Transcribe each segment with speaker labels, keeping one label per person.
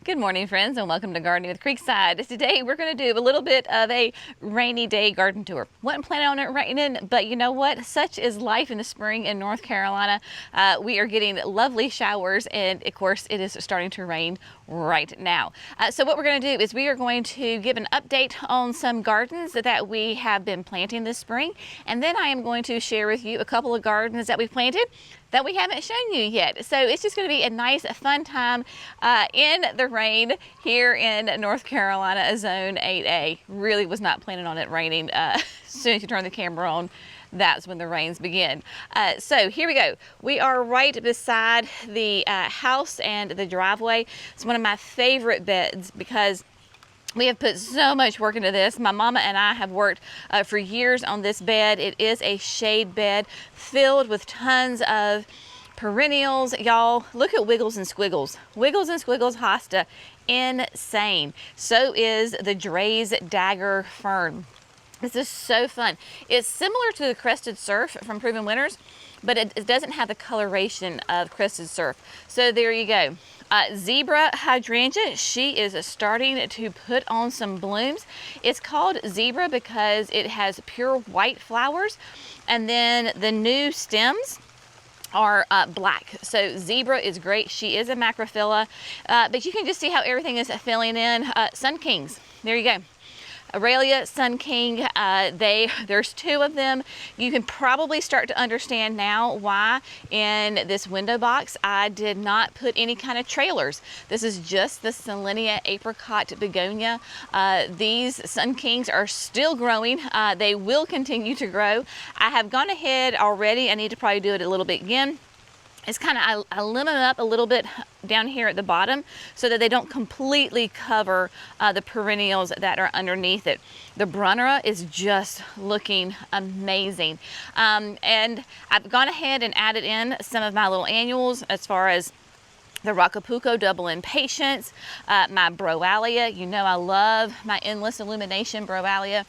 Speaker 1: Good morning, friends, and welcome to Gardening with Creekside. Today we're going to do a little bit of a rainy day garden tour. Wasn't planning on it raining, but you know what? Such is life in the spring in North Carolina. We are getting lovely showers, and of course it is starting to rain right now. So what we're going to do is we are going to give an update on some gardens that we have been planting this spring, and then I am going to share with you a couple of gardens that we planted that we haven't shown you yet. So it's just going to be a nice, fun time in the rain here in North Carolina, Zone 8A. Really was not planning on it raining. As soon as you turn the camera on, that's when the rains begin. So here we go. We are right beside the house and the driveway. It's one of my favorite beds because we have put so much work into this. My mama and I have worked for years on this bed. It is a shade bed filled with tons of perennials. Y'all, look at Wiggles and Squiggles. Wiggles and Squiggles hosta, insane. So is the Dre's Dagger Fern. This is so fun. It's similar to the Crested Surf from Proven Winners, but it doesn't have the coloration of Crested Surf. So there you go. Zebra hydrangea, she is starting to put on some blooms. It's called zebra because it has pure white flowers, and then the new stems are black. So zebra is great. She is a macrophylla, but you can just see how everything is filling in. Sun Kings, there you go. Aurelia, Sun King, there's two of them. You can probably start to understand now why in this window box I did not put any kind of trailers. This is just the Selenia apricot begonia. These Sun Kings are still growing. They will continue to grow. I have gone ahead already. I need to probably do it a little bit again. It's kind of, I limit them up a little bit down here at the bottom so that they don't completely cover the perennials that are underneath it. The Brunnera is just looking amazing. And I've gone ahead and added in some of my little annuals as far as the Rocapuco Double Impatience, my Broalia. You know I love my Endless Illumination Broalia.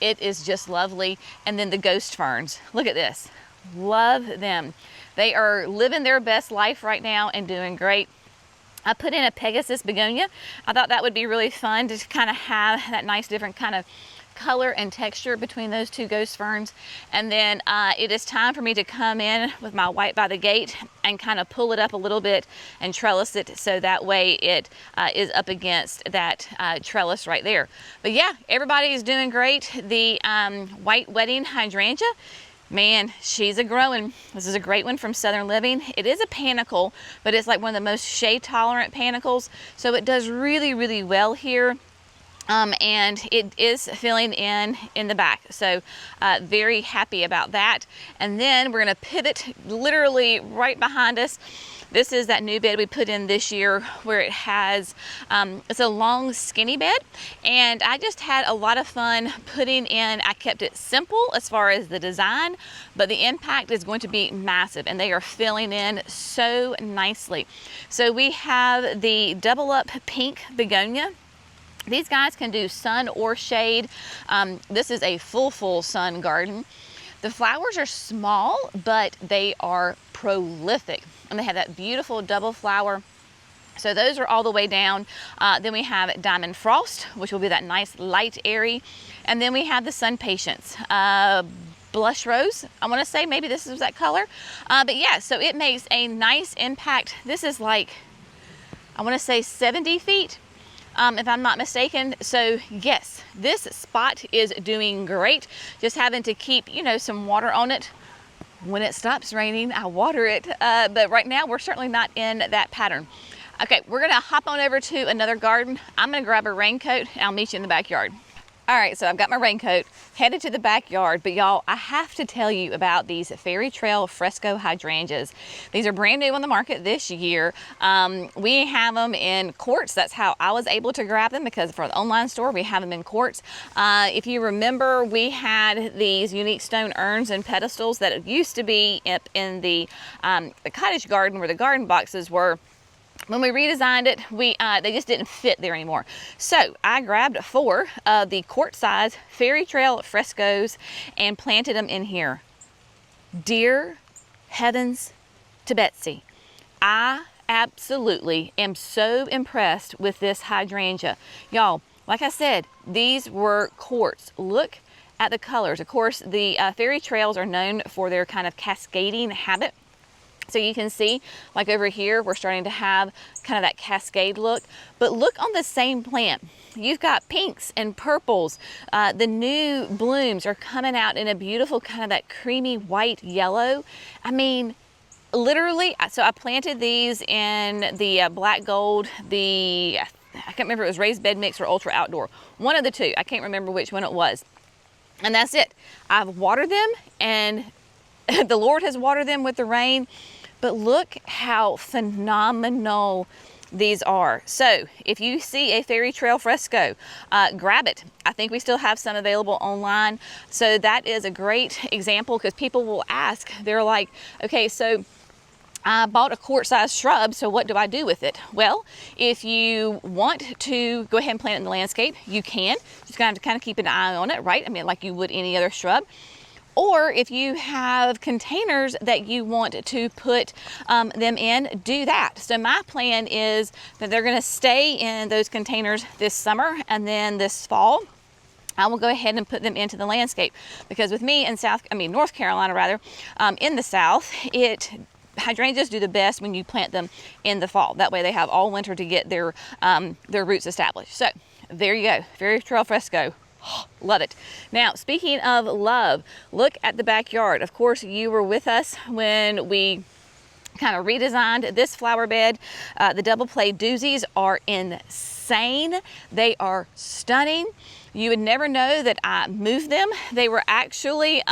Speaker 1: It is just lovely. And then the Ghost Ferns. Look at this. Love them. They are living their best life right now and doing great. I put in a Pegasus begonia. I thought that would be really fun to kind of have that nice different kind of color and texture between those two ghost ferns. And then it is time for me to come in with my white by the gate and kind of pull it up a little bit and trellis it so that way it is up against that trellis right there. But yeah, everybody is doing great. The white wedding hydrangea, man, she's a growing. This is a great one from Southern Living. It is a panicle, but it's like one of the most shade tolerant panicles. So it does really, really well here. And it is filling in the back. So very happy about that. And then we're gonna pivot literally right behind us. This is that new bed we put in this year where it has, it's a long skinny bed, and I just had a lot of fun putting in. I kept it simple as far as the design, but the impact is going to be massive, and they are filling in so nicely. So we have the Double Up Pink Begonia. These guys can do sun or shade. This is a full sun garden. The flowers are small, but they are prolific. And they have that beautiful double flower. So those are all the way down. Then we have Diamond Frost, which will be that nice light airy. And then we have the Sun Patience. Blush Rose, I want to say maybe this is that color. But yeah, so it makes a nice impact. This is like, I want to say 70 feet. If I'm not mistaken. So yes, this spot is doing great. Just having to keep, you know, some water on it. When it stops raining, I water it. But right now, we're certainly not in that pattern. Okay, we're gonna hop on over to another garden. I'm gonna grab a raincoat and I'll meet you in the backyard. All right, so I've got my raincoat, headed to the backyard, but y'all, I have to tell you about these Fairy Trail Fresco hydrangeas. These are brand new on the market this year. We have them in quarts. That's how I was able to grab them, because for the online store, we have them in quarts. If you remember, we had these unique stone urns and pedestals that used to be up in the cottage garden where the garden boxes were. When we redesigned it, they just didn't fit there anymore. So I grabbed 4 of the quart size Fairy Trail Frescos and planted them in here. Dear heavens to Betsy, I absolutely am so impressed with this hydrangea. Y'all, like I said, these were quartz. Look at the colors. Of course, the fairy trails are known for their kind of cascading habit. So you can see, like over here, we're starting to have kind of that cascade look. But look on the same plant. You've got pinks and purples. The new blooms are coming out in a beautiful kind of that creamy white yellow. I mean, literally, so I planted these in the black gold, I can't remember if it was raised bed mix or ultra outdoor. One of the two. I can't remember which one it was. And that's it. I've watered them, and the Lord has watered them with the rain. But look how phenomenal these are. So if you see a fairy trail fresco, grab it. I think we still have some available online. So that is a great example, because people will ask, they're like, okay, so I bought a quart-sized shrub, so what do I do with it? Well, if you want to go ahead and plant it in the landscape, you can. Just gonna have to kind of keep an eye on it, right? I mean, like you would any other shrub. Or if you have containers that you want to put them in, do that. So my plan is that they're going to stay in those containers this summer, and then this fall I will go ahead and put them into the landscape. Because with me in North Carolina rather, in the South, hydrangeas do the best when you plant them in the fall. That way they have all winter to get their roots established. So there you go, fairy trail fresco. Love it. Now, speaking of love, look at the backyard. Of course, you were with us when we kind of redesigned this flower bed. The double play doozies are insane. They are stunning. You would never know that I moved them. They were actually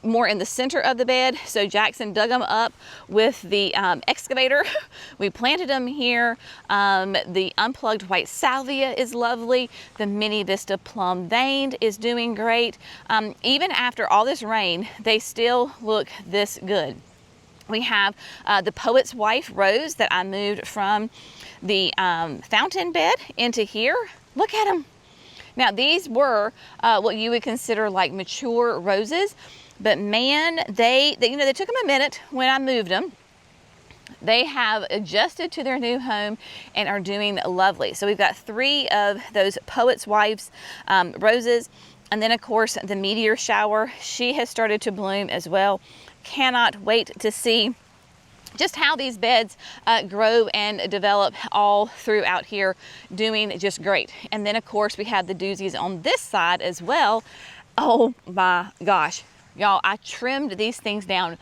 Speaker 1: more in the center of the bed. So Jackson dug them up with the excavator. We planted them here. The unplugged white salvia is lovely. The mini vista plum veined is doing great. Even after all this rain, they still look this good. We have the Poet's Wife rose that I moved from the fountain bed into here. Look at them. Now these were what you would consider like mature roses. But man, they took them a minute when I moved them. They have adjusted to their new home and are doing lovely. So we've got 3 of those Poet's Wives roses. And then of course the meteor shower, she has started to bloom as well. Cannot wait to see just how these beds grow and develop all throughout here, doing just great. And then of course we have the doozies on this side as well. Oh my gosh. Y'all, I trimmed these things down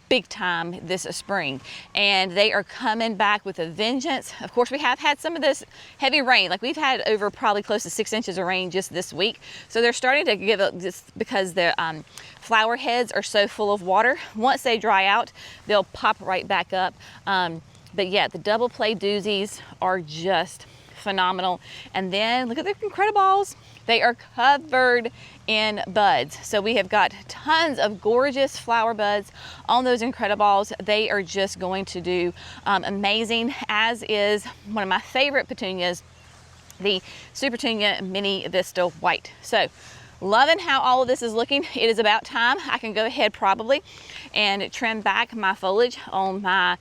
Speaker 1: big time this spring, and they are coming back with a vengeance. Of course, we have had some of this heavy rain. Like we've had over probably close to 6 inches of rain just this week. So they're starting to give up just because the flower heads are so full of water. Once they dry out, they'll pop right back up. But yeah, the double play doozies are just phenomenal. And then look at the Incrediballs. They are covered in buds. So we have got tons of gorgeous flower buds on those Incrediballs. They are just going to do amazing, as is one of my favorite petunias, the Super Petunia Mini Vista White. So loving how all of this is looking. It is about time I can go ahead probably and trim back my foliage on my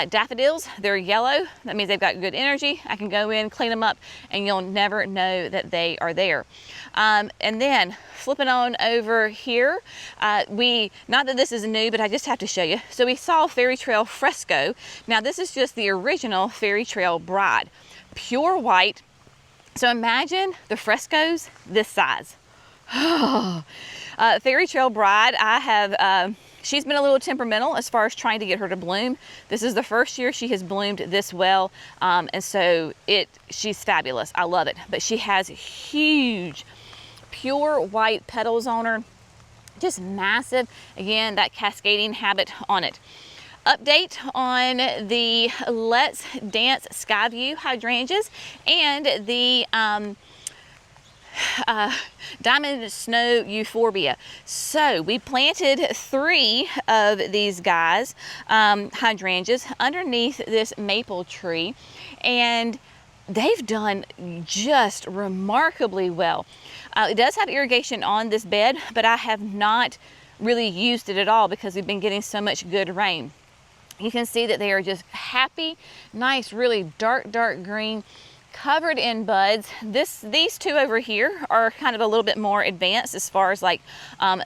Speaker 1: daffodils. They're yellow. That means they've got good energy. I can go in, clean them up, and you'll never know that they are there. And then flipping on over here, not that this is new, but I just have to show you. So we saw Fairy Trail Fresco. Now this is just the original Fairy Trail Bride. Pure white. So imagine the frescoes this size. Fairy Trail Bride, she's been a little temperamental as far as trying to get her to bloom. This is the first year she has bloomed this well, and so she's fabulous. I love it. But she has huge, pure white petals on her, just massive. Again, that cascading habit on it. Update on the Let's Dance Skyview hydrangeas and the Diamond Snow Euphorbia. So we planted 3 of these guys, hydrangeas, underneath this maple tree, and they've done just remarkably well. It does have irrigation on this bed, but I have not really used it at all because we've been getting so much good rain. You can see that they are just happy, nice, really dark green, covered in buds. These two over here are kind of a little bit more advanced as far as like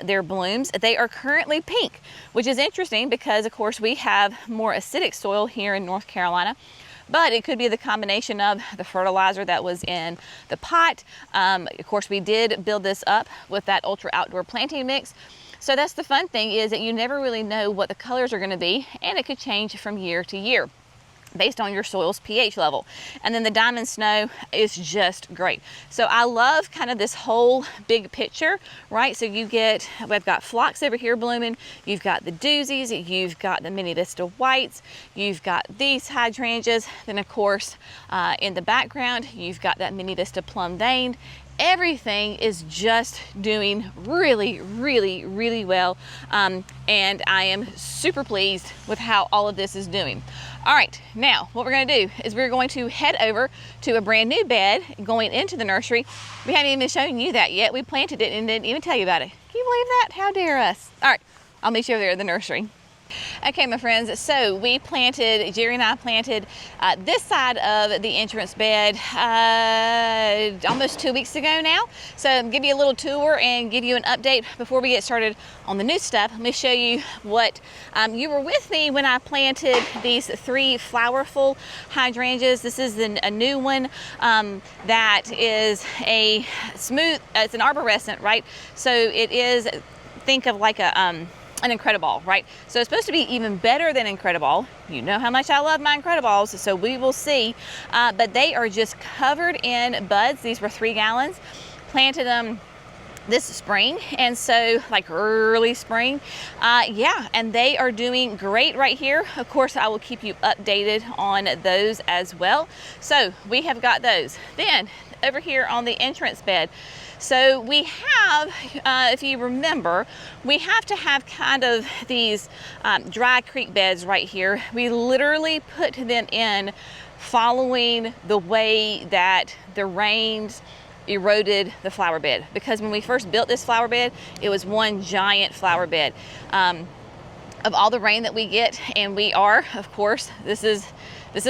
Speaker 1: their blooms. They are currently pink, which is interesting because of course we have more acidic soil here in North Carolina, but it could be the combination of the fertilizer that was in the pot. Of course we did build this up with that ultra outdoor planting mix. So that's the fun thing, is that you never really know what the colors are going to be, and it could change from year to year based on your soil's pH level. And then the diamond snow is just great. So I love kind of this whole big picture, right? So we've got phlox over here blooming, you've got the doozies, you've got the mini vista whites, you've got these hydrangeas, then of course in the background you've got that mini vista plum veined. Everything is just doing really well, and I am super pleased with how all of this is doing. All right, now what we're going to do is we're going to head over to a brand new bed going into the nursery. We haven't even shown you that yet. We planted it and didn't even tell you about it. Can you believe that? How dare us? All right, I'll meet you over there at the nursery. Okay, my friends, so Jerry and I planted this side of the entrance bed almost 2 weeks ago now. So I'll give you a little tour and give you an update before we get started on the new stuff. Let me show you what, you were with me when I planted these 3 flowerful hydrangeas. This is a new one that is a smooth, it's an arborescent, right? So it is, think of like an Incredible, right? So it's supposed to be even better than Incredible. You know how much I love my Incredibles, so we will see. But they are just covered in buds. These were 3 gallons. Planted them this spring, and so like early spring. Yeah, and they are doing great right here. Of course, I will keep you updated on those as well. So we have got those. Then over here on the entrance bed, so we have, if you remember, we have to have kind of these dry creek beds right here. We literally put them in following the way that the rains eroded the flower bed, because when we first built this flower bed, it was one giant flower bed. Of all the rain that we get, and we are, of course, this is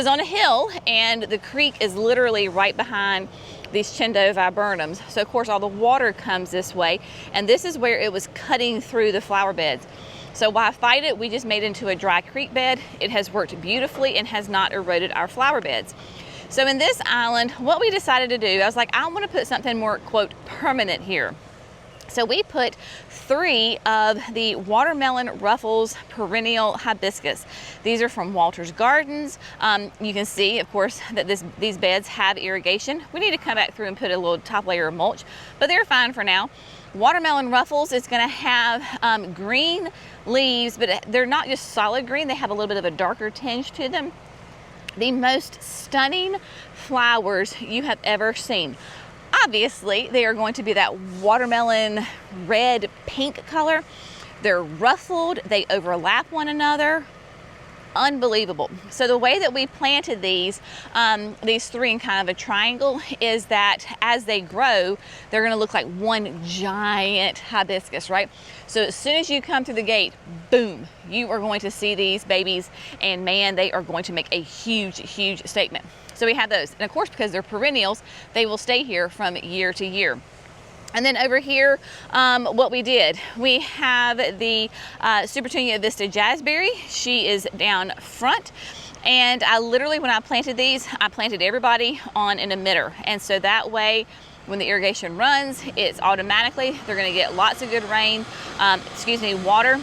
Speaker 1: on a hill, and the creek is literally right behind these Chindo viburnums. So of course all the water comes this way, and this is where it was cutting through the flower beds. So why fight it? We just made it into a dry creek bed. It has worked beautifully and has not eroded our flower beds. So in this island, what we decided to do, I was like, I want to put something more, quote, permanent here. So we put 3 of the watermelon ruffles perennial hibiscus. These are from Walter's Gardens. You can see, of course, that these beds have irrigation. We need to come back through and put a little top layer of mulch, but they're fine for now. Watermelon ruffles is going to have green leaves, but they're not just solid green. They have a little bit of a darker tinge to them. The most stunning flowers you have ever seen. Obviously, they are going to be that watermelon red pink color. They're ruffled, they overlap one another. Unbelievable. So the way that we planted these 3 in kind of a triangle is that as they grow, they're going to look like one giant hibiscus, right? So as soon as you come through the gate, boom, you are going to see these babies, and man, they are going to make a huge statement. So we have those, and of course, because they're perennials, they will stay here from year to year. And then over here, what we did, we have the Supertunia Vista Jazzberry. She is down front. And I literally, when I planted these, I planted everybody on an emitter. And so that way, when the irrigation runs, it's automatically, they're gonna get lots of good rain, water,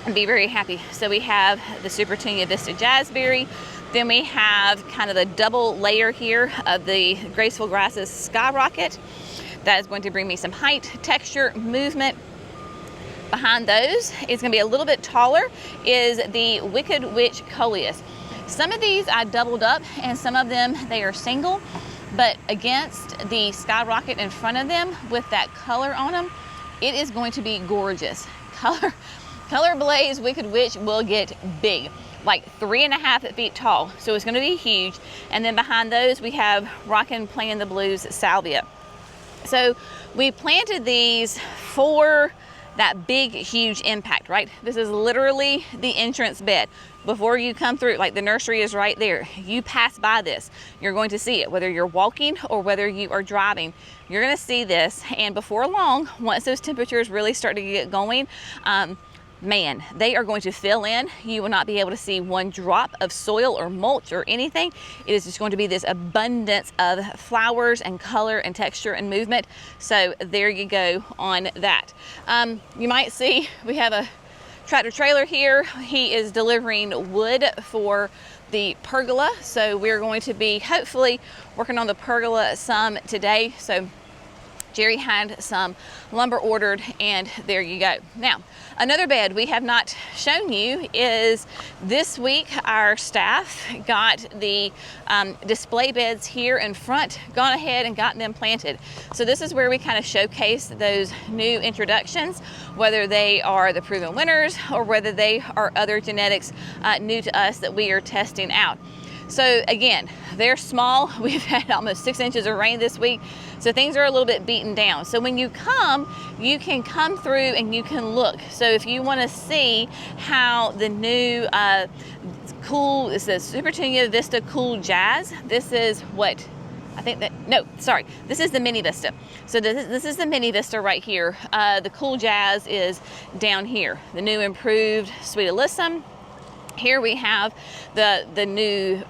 Speaker 1: and be very happy. So we have the Supertunia Vista Jazzberry. Then we have kind of the double layer here of the Graceful Grasses Skyrocket. That is going to bring me some height, texture, movement. Behind those is going to be a little bit taller is the Wicked Witch Coleus. Some of these I doubled up, and some of them they are single, but against the Skyrocket in front of them with that color on them, it is going to be gorgeous. Color Blaze Wicked Witch will get big, like 3.5 feet tall, so it's going to be huge. And then behind those we have Rockin' Playing the Blues Salvia. So we planted these for that big, huge impact, right? This is literally the entrance bed. before you come through, like the nursery is right there, you pass by this, you're going to see it, whether you're walking or whether you are driving, you're going to see this. And before long, once those temperatures really start to get going, man, they are going to fill in. You will not be able to see one drop of soil or mulch or anything. It is just going to be this abundance of flowers and color and texture and movement. So there you go on that. You might see we have a tractor trailer here. He is delivering wood for the pergola. So we're going to be hopefully working on the pergola some today. So Jerry had some lumber ordered, and there you go. Now, another bed we have not shown you is this week our staff got the display beds here in front, gone ahead and gotten them planted. So this is where we kind of showcase those new introductions, whether they are the proven winners or whether they are other genetics new to us that we are testing out. So again, they're small. We've had almost 6 inches of rain this week, so things are a little bit beaten down. So when you can come through and you can look. So if you want to see how the new cool, it says Supertunia Vista Cool Jazz. This is what I think that, no, sorry, this is the Mini Vista. So this is the Mini Vista right here. The Cool Jazz is down here. The new improved Sweet Alyssum. Here we have the new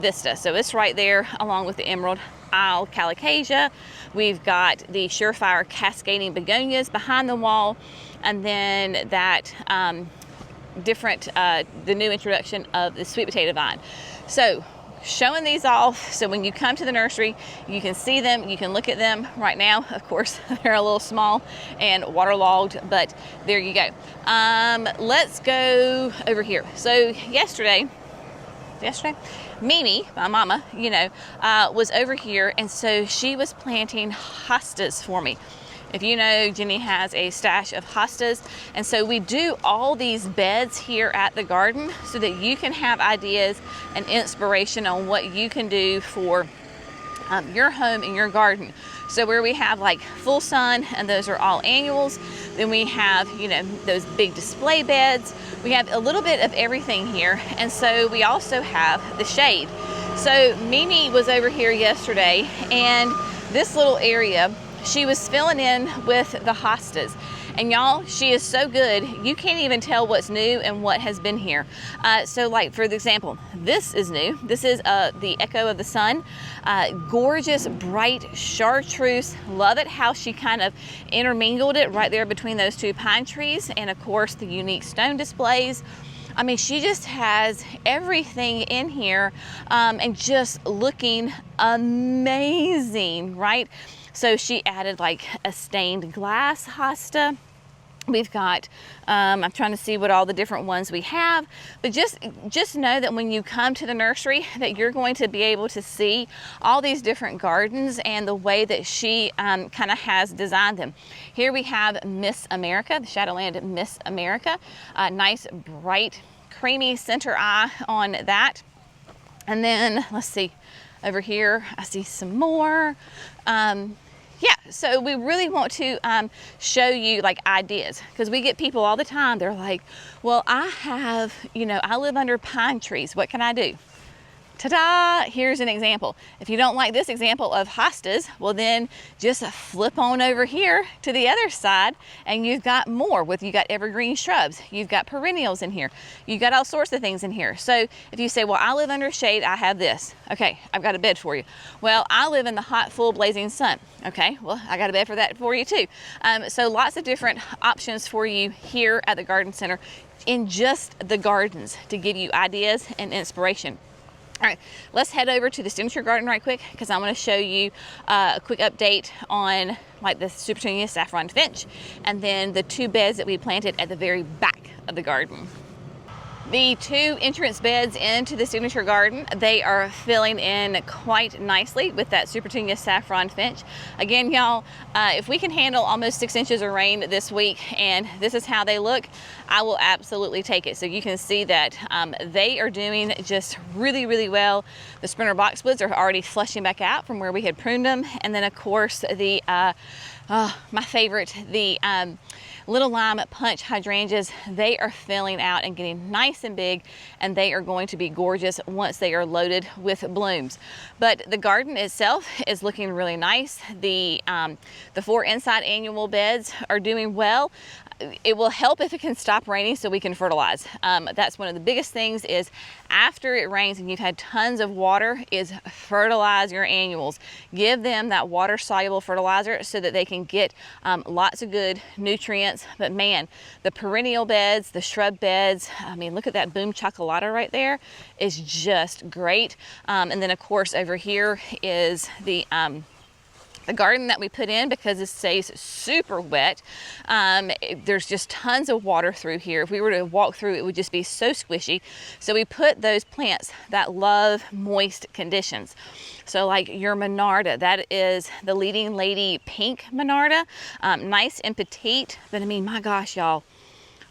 Speaker 1: Vista. So it's right there along with the Emerald Isle Calicasia. We've got the Surefire Cascading Begonias behind the wall. And then that the new introduction of the Sweet Potato Vine. So showing these off, so when you come to the nursery, you can see them, you can look at them. Right now, of course, they're a little small and waterlogged, but there you go. Let's go over here. So yesterday, Mimi, my mama, was over here, and so she was planting hostas for me. If you know, Jenny has a stash of hostas, and so we do all these beds here at the garden so that you can have ideas and inspiration on what you can do for your home and your garden. So where we have like full sun, and those are all annuals, then we have, those big display beds. We have a little bit of everything here, and so we also have the shade. So Mimi was over here yesterday, and this little area, she was filling in with the hostas. And y'all, she is so good, you can't even tell what's new and what has been here. So like, for example, this is new. This is the Echo of the Sun. Gorgeous, bright chartreuse. Love it how she kind of intermingled it right there between those two pine trees. And of course, the unique stone displays. I mean, she just has everything in here and just looking amazing, right? So she added like a stained glass hosta. We've got, I'm trying to see what all the different ones we have, but just know that when you come to the nursery that you're going to be able to see all these different gardens and the way that she kind of has designed them. Here we have Miss America, the Shadowland Miss America. Nice, bright, creamy center eye on that. And then let's see, over here, I see some more. Yeah, so we really want to show you like ideas, because we get people all the time, they're like, well, I live under pine trees. What can I do? Ta-da! Here's an example. If you don't like this example of hostas, well then just flip on over here to the other side, and you've got more. You got evergreen shrubs, you've got perennials in here, you've got all sorts of things in here. So if you say, well, I live under shade, I have this. Okay, I've got a bed for you. Well, I live in the hot, full, blazing sun. Okay, well, I got a bed for that for you too. So lots of different options for you here at the Garden Center in just the gardens to give you ideas and inspiration. All right, let's head over to the signature garden right quick, because I want to show you a quick update on like the Supertunia Saffron Finch, and then the two beds that we planted at the very back of the garden. The two entrance beds into the signature garden, they are filling in quite nicely with that Supertunia Saffron Finch. Again, y'all, if we can handle almost 6 inches of rain this week and this is how they look, I will absolutely take it. So you can see that they are doing just really, really well. The sprinter boxwoods are already flushing back out from where we had pruned them. And then of course the, my favorite, the Little Lime Punch hydrangeas, they are filling out and getting nice nice and big, and they are going to be gorgeous once they are loaded with blooms. But the garden itself is looking really nice. The 4 inside annual beds are doing well. It will help if it can stop raining so we can fertilize. That's one of the biggest things, is after it rains and you've had tons of water, is fertilize your annuals. Give them that water soluble fertilizer so that they can get lots of good nutrients. But man, the perennial beds, the shrub beds, I mean, look at that boom chocolata right there, is just great. And then of course over here is the garden that we put in, because it stays super wet. There's just tons of water through here. If we were to walk through, it would just be so squishy. So we put those plants that love moist conditions. So like your Monarda, that is the leading lady pink Monarda, nice and petite. But I mean, my gosh, y'all,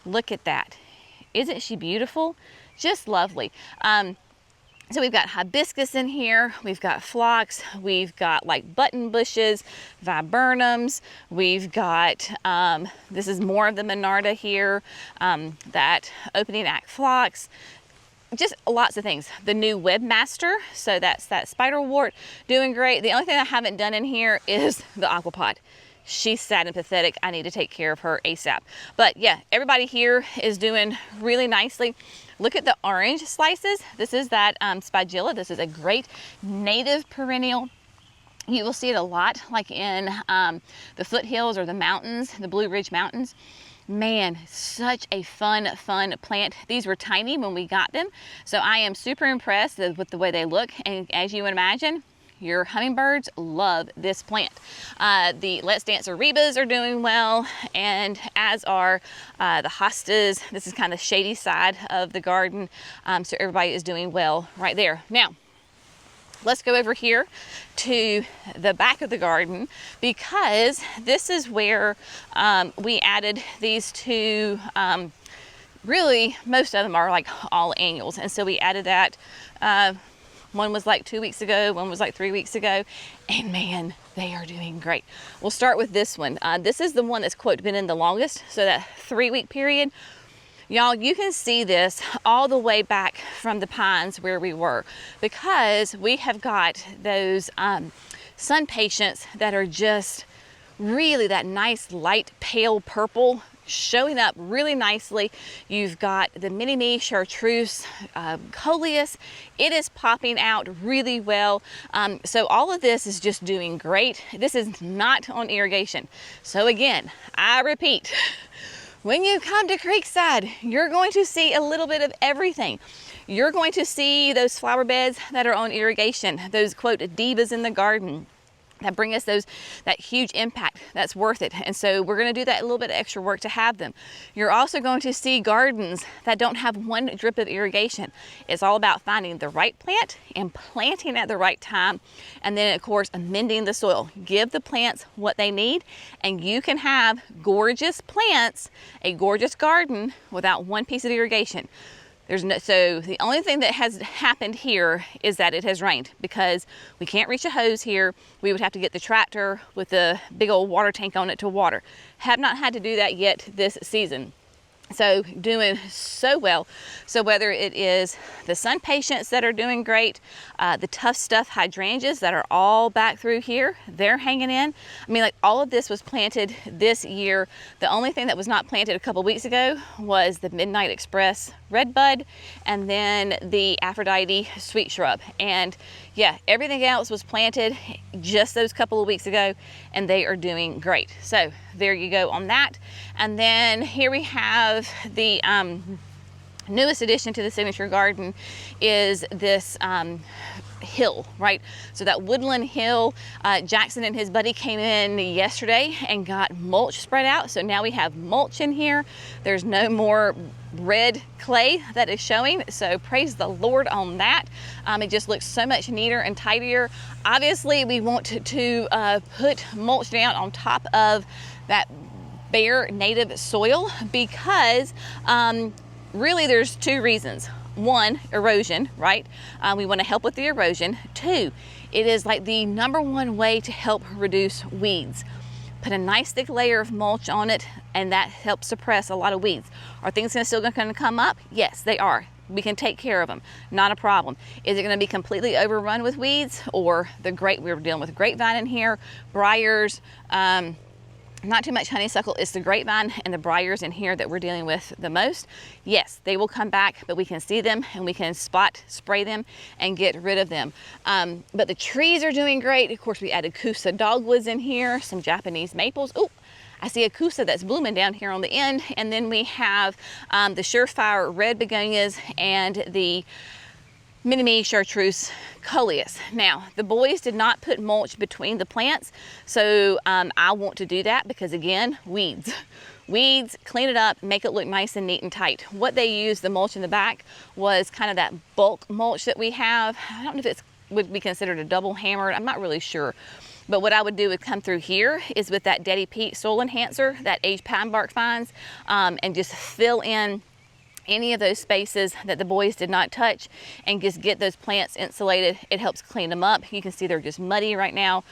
Speaker 1: look at that. Isn't she beautiful? Just lovely. So we've got hibiscus in here, we've got phlox, we've got like button bushes, viburnums, we've got, this is more of the Monarda here, that opening act phlox, just lots of things. The new webmaster, so that's that spiderwort, doing great. The only thing I haven't done in here is the aquapod. She's sad and pathetic. I need to take care of her ASAP. But yeah, everybody here is doing really nicely. Look at the orange slices. This is that spigilla. This is a great native perennial. You will see it a lot like in the foothills or the mountains, the Blue Ridge Mountains. Man, such a fun plant. These were tiny when we got them, so I am super impressed with the way they look. And as you would imagine, your hummingbirds love this plant. The Let's Dance Arebas are doing well, and as are the hostas. This is kind of the shady side of the garden, so everybody is doing well right there. Now, let's go over here to the back of the garden, because this is where we added these two, really most of them are like all annuals, and so we added that. One was like 2 weeks ago, one was like 3 weeks ago, and man, they are doing great. We'll start with this one. This is the one that's, quote, been in the longest, so that 3-week period. Y'all, you can see this all the way back from the pines where we were, because we have got those sun patients that are just really that nice light pale purple, showing up really nicely. You've got the mini-me chartreuse coleus. It is popping out really well. So all of this is just doing great. This is not on irrigation. So again, I repeat, when you come to Creekside, you're going to see a little bit of everything. You're going to see those flower beds that are on irrigation, those, quote, divas in the garden that bring us that huge impact. That's worth it. And so we're going to do that a little bit of extra work to have them. You're also going to see gardens that don't have one drip of irrigation. It's all about finding the right plant and planting at the right time, and then of course amending the soil. Give the plants what they need, and you can have gorgeous plants, a gorgeous garden, without one piece of irrigation. So the only thing that has happened here is that it has rained, because we can't reach a hose here. We would have to get the tractor with the big old water tank on it to water. Have not had to do that yet this season. So doing so well. So whether it is the sun patients that are doing great, the tough stuff hydrangeas that are all back through here, they're hanging in. I mean, like, all of this was planted this year. The only thing that was not planted a couple weeks ago was the Midnight Express redbud, and then the Aphrodite sweet shrub. And yeah, everything else was planted just those couple of weeks ago, and they are doing great. So there you go on that. And then here we have the newest addition to the signature garden is this hill, right? So that woodland hill, Jackson and his buddy came in yesterday and got mulch spread out. So now we have mulch in here. There's no more red clay that is showing. So praise the Lord on that. It just looks so much neater and tidier. Obviously we want to put mulch down on top of that bare native soil, because really there's two reasons. One, erosion, right? We want to help with the erosion. Two, it is like the #1 way to help reduce weeds. put a nice thick layer of mulch on it, and that helps suppress a lot of weeds. Are things still going to come up? Yes, they are. We can take care of them, not a problem. Is it going to be completely overrun with weeds, or we're dealing with grapevine in here, briars, not too much honeysuckle. It's the grapevine and the briars in here that we're dealing with the most. Yes, they will come back, but we can see them and we can spray them and get rid of them. But the trees are doing great. Of course, we added Kusa dogwoods in here, some Japanese maples. Oh, I see a Kusa that's blooming down here on the end. And then we have the Surefire red begonias and the Mini-Me Chartreuse coleus. Now, the boys did not put mulch between the plants, so I want to do that because, again, weeds. Weeds, clean it up, make it look nice and neat and tight. What they used, the mulch in the back, was kind of that bulk mulch that we have. I don't know if it would be considered a double hammered. I'm not really sure. But what I would do is come through here is with that Daddy Pete soil enhancer, that aged pine bark fines, and just fill in any of those spaces that the boys did not touch and just get those plants insulated. It helps clean them up. You can see they're just muddy right now,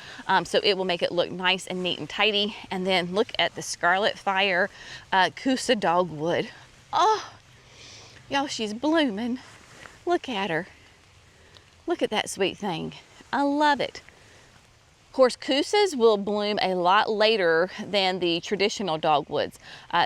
Speaker 1: so it will make it look nice and neat and tidy. And then look at the Scarlet Fire Kusa dogwood. Oh, y'all, she's blooming. Look at her. Look at that sweet thing. I love it. Of course, Kusas will bloom a lot later than the traditional dogwoods.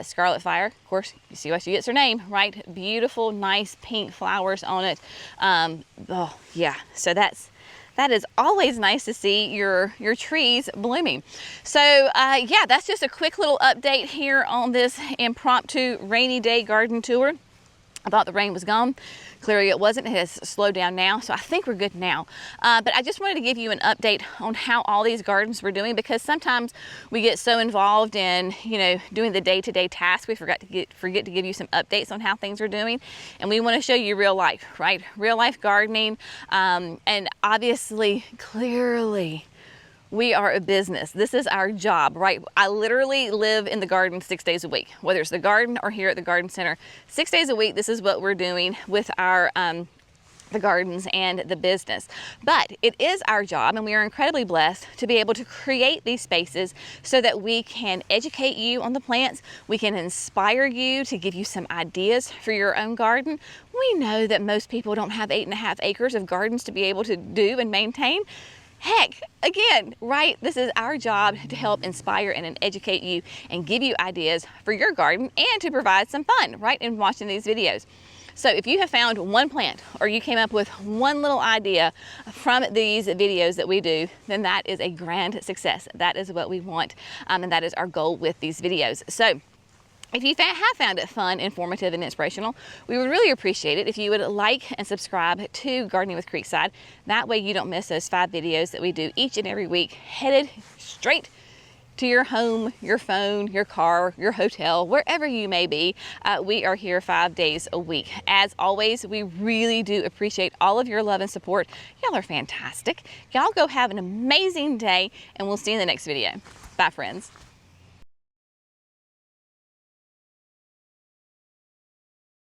Speaker 1: Scarlet Fire, of course, you see why she gets her name, right? Beautiful, nice pink flowers on it. Oh yeah, so that is always nice to see your trees blooming. So yeah, that's just a quick little update here on this impromptu rainy day garden tour. I thought the rain was gone. Clearly it wasn't. It has slowed down now, so I think we're good now. But I just wanted to give you an update on how all these gardens were doing, because sometimes we get so involved in, doing the day-to-day tasks, we forget to give you some updates on how things are doing. And we want to show you real life, right? Real life gardening. And obviously, clearly, we are a business. This is our job, right? I literally live in the garden 6 days a week, whether it's the garden or here at the garden center. 6 days a week, this is what we're doing with our the gardens and the business. But it is our job, and we are incredibly blessed to be able to create these spaces so that we can educate you on the plants. We can inspire you to give you some ideas for your own garden. We know that most people don't have 8.5 acres of gardens to be able to do and maintain. Heck, again, right? This is our job to help inspire and educate you and give you ideas for your garden and to provide some fun, right, in watching these videos. So if you have found one plant or you came up with one little idea from these videos that we do, then that is a grand success. That is what we want, and that is our goal with these videos. So if you have found it fun, informative, and inspirational, we would really appreciate it if you would like and subscribe to Gardening with Creekside. That way you don't miss those 5 videos that we do each and every week, headed straight to your home, your phone, your car, your hotel, wherever you may be. We are here 5 days a week. As always, we really do appreciate all of your love and support. Y'all are fantastic. Y'all go have an amazing day, and we'll see you in the next video. Bye, friends.